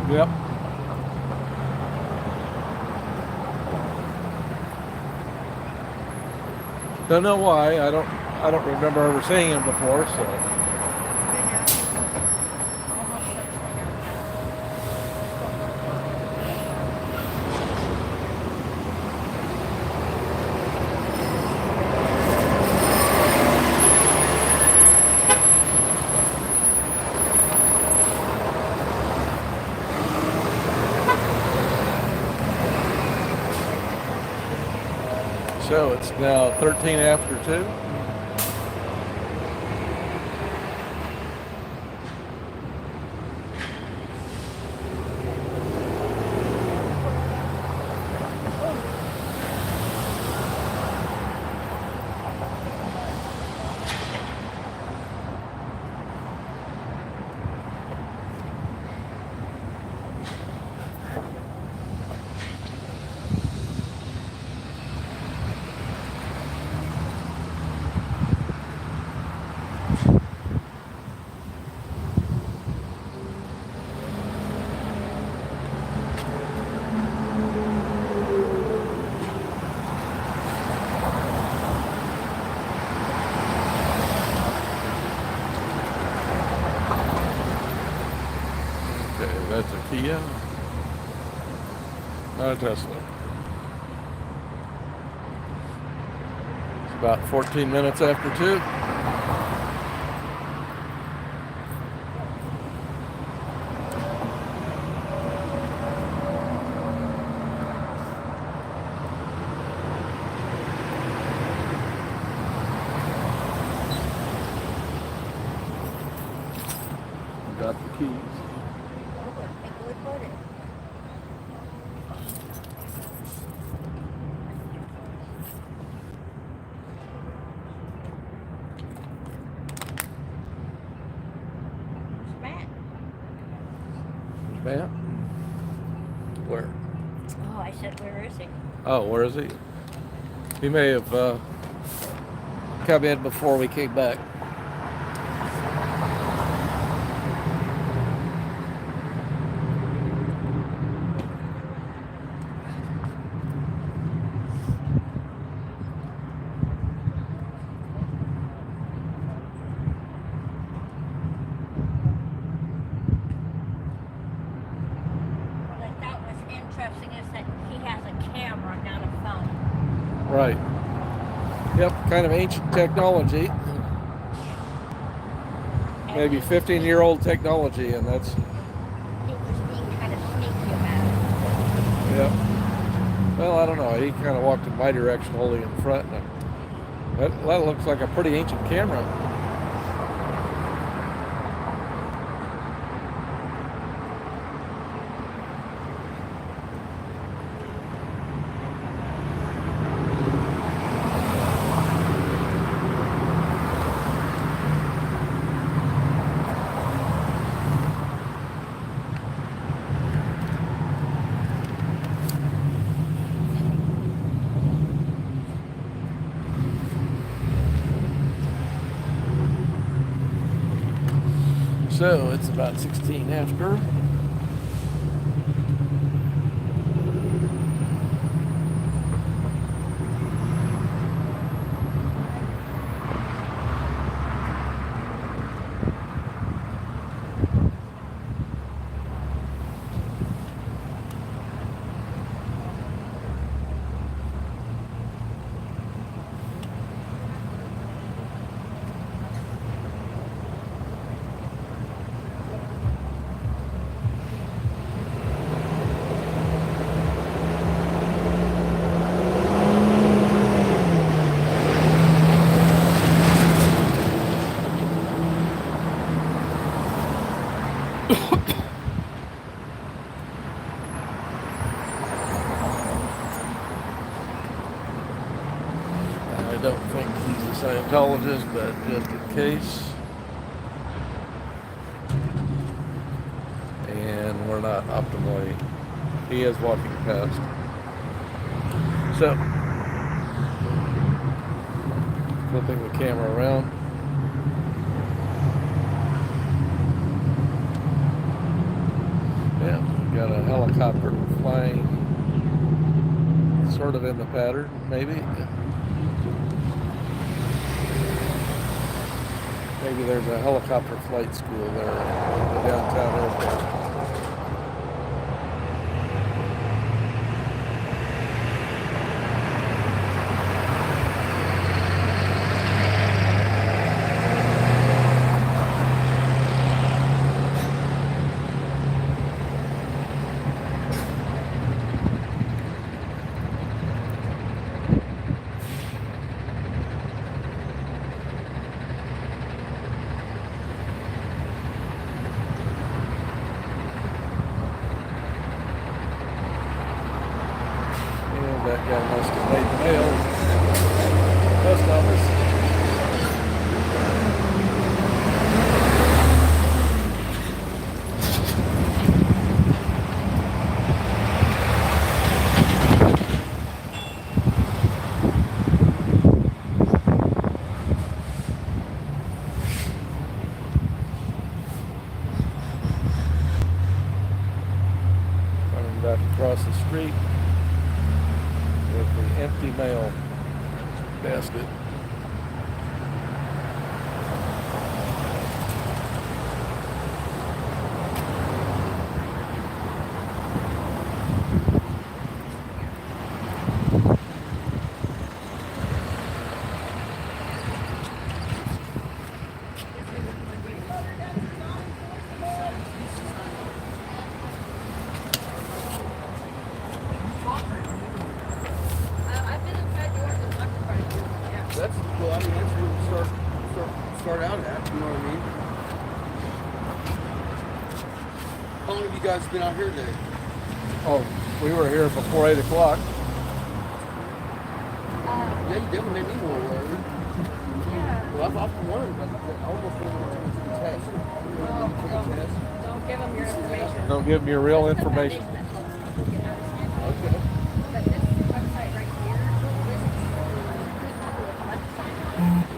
Yep. Don't know why. I don't remember ever seeing him before, so. So it's now 13 after 2. Okay, that's a Kia. Not a Tesla. It's about 14 minutes after 2. Got the keys. Matt? Where? Oh, I said, where is he? Oh, where is he? He may have come in before we came back. What I thought was interesting is that he has a camera, not a phone. Right. Yep, kind of ancient technology. Maybe 15-year-old technology, and that's, He was being kind of sneaky about yep. Well, I don't know. He kind of walked in my direction holding in front. And that looks like a pretty ancient camera. So it's about 16 after. I don't think he's a Scientologist, but just in case. And we're not optimally. He is walking past. So, flipping the camera around. Yeah, we got a helicopter flying sort of in the pattern, maybe. Maybe there's a helicopter flight school there at the downtown airport. That guy must have made the mail. Post office. Running back across the street with the empty mail basket. How long have you guys been out here today? Oh, we were here before 8 o'clock. Yeah, you definitely made me more worried. Well, I've often wondered about that. I almost want to take the test. Take a test. Don't give them your information. Don't give them your real information. Okay. But this website right here,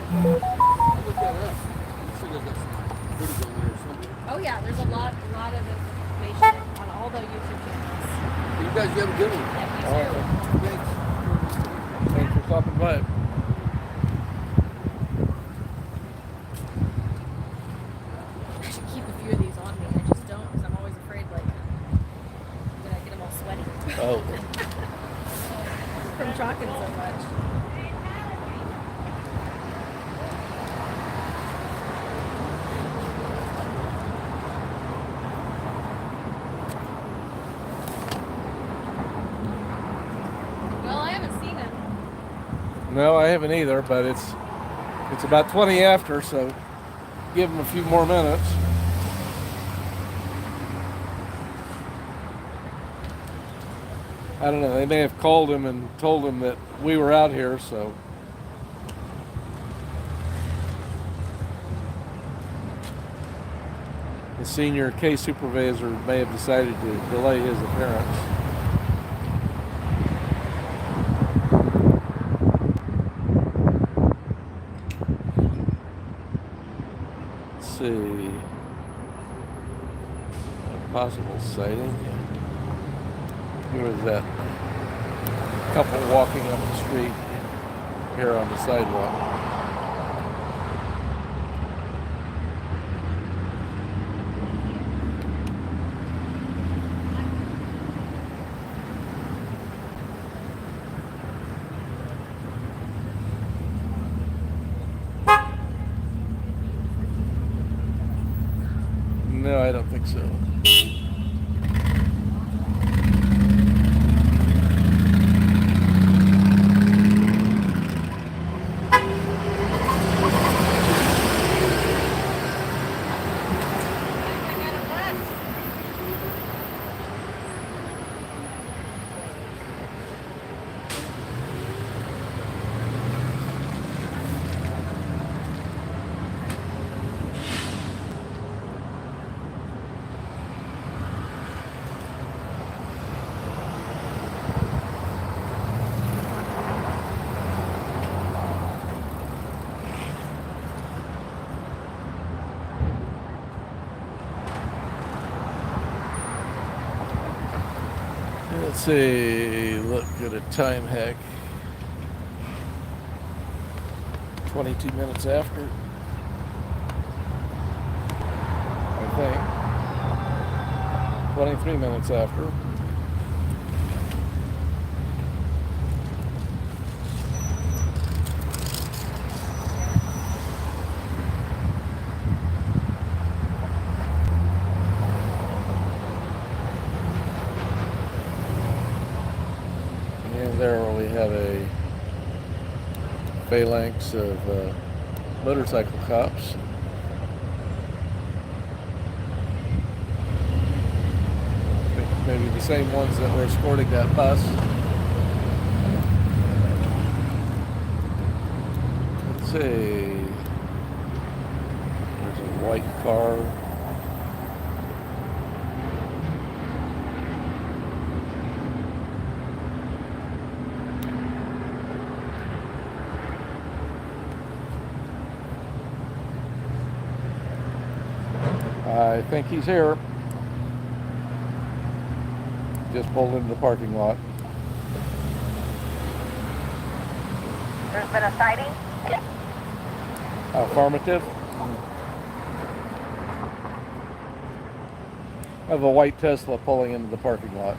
I'll look that up. You said there's some footage on there or something. oh yeah, there's a lot of information on all the YouTube channels. You guys, you have a good one. Yeah, you All too. right. Thanks. Thanks for stopping by. I should keep a few of these on me. I just don't because I'm always afraid like that I get them all sweaty Oh. from talking so much. Well, I haven't seen him. No, I haven't either, but it's about 20 after, so give them a few more minutes. I don't know, they may have called him and told him that we were out here, so. The senior case supervisor may have decided to delay his appearance. Let's see. A possible sighting. Who is that? Couple walking up the street here on the sidewalk. No, I don't think so. Let's see, look at a time hack. 22 minutes after, I think. 23 minutes after. And there we have a phalanx of motorcycle cops. I think maybe the same ones that were escorting that bus. Let's see. There's a white car. I think he's here. Just pulled into the parking lot. There's been a sighting? Affirmative. I have a white Tesla pulling into the parking lot.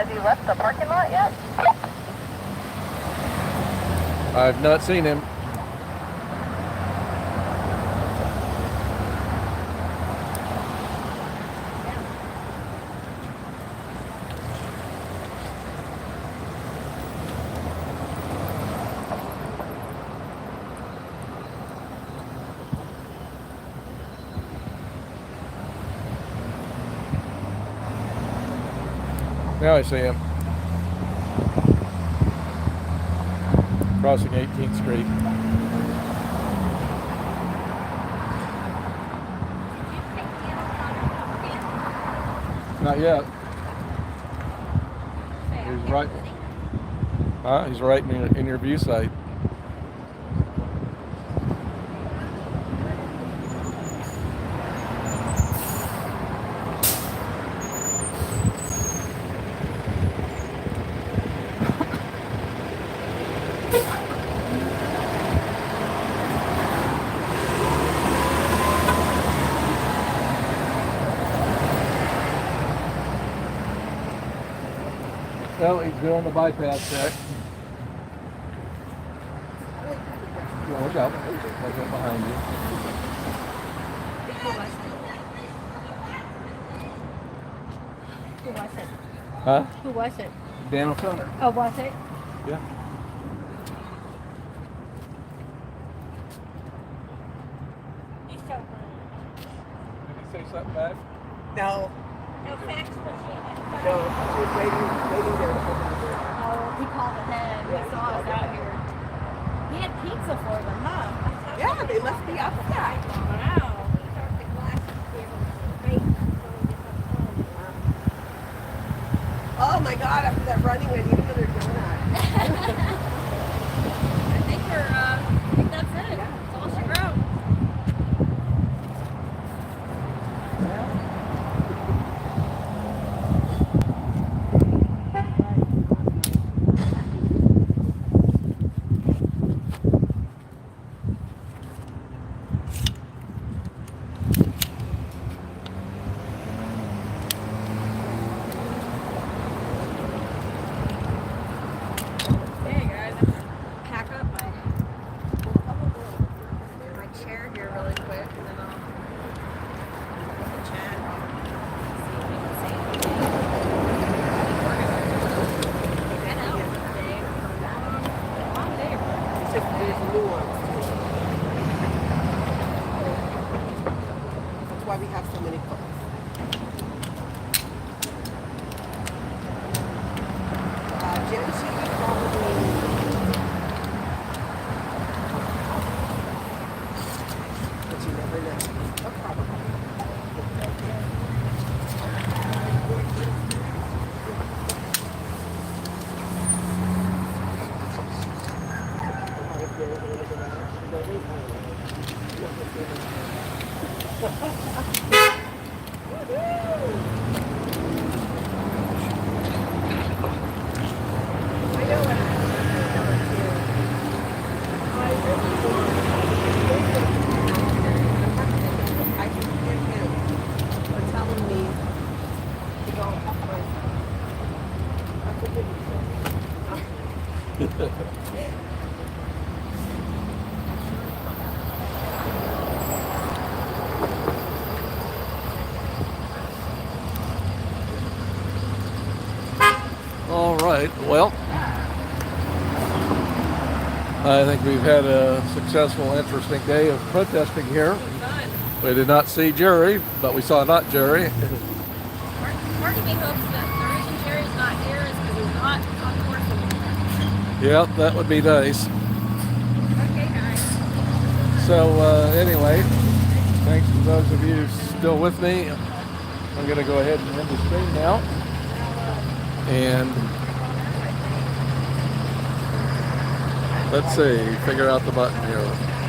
Has he left the parking lot yet? I've not seen him. Now I see him. Crossing 18th Street. Not yet. He's right. Huh? He's right in your view sight. Well, he's doing the bypass check. Yeah, look out. Look out behind you. Who was it? Huh? Who was it? Daniel Center. Oh, was it? Yeah. He's so funny. Did he say something back? No, No fax machine. no, she was waiting there to open the door. Oh, he called ahead. Yeah, He saw us out here. He had pizza for them, huh? Yeah, they must be outside. Wow. Oh my God, after that running, I need another donut. I think that's it. That's all she wrote. Hey guys, I'm gonna pack up my chair here really quick, and then I'll chat. See if we can say anything. We're gonna head out one day for a long day. Except there's new ones. That's why we have so many cooks. Jen, she would probably. But you never know. Oh, probably. I know what I really want. I can forgive him for telling me to go off myself. I forgive you, sir. All right. Well, I think we've had a successful, interesting day of protesting here. We did not see Jerry, but we saw not Jerry. Part of me hopes that the reason Jerry's not here is because he's not on course anymore. Yeah, that would be nice. Okay, guys. So anyway, thanks to those of you still with me. I'm going to go ahead and end the stream now. And let's see, figure out the button here.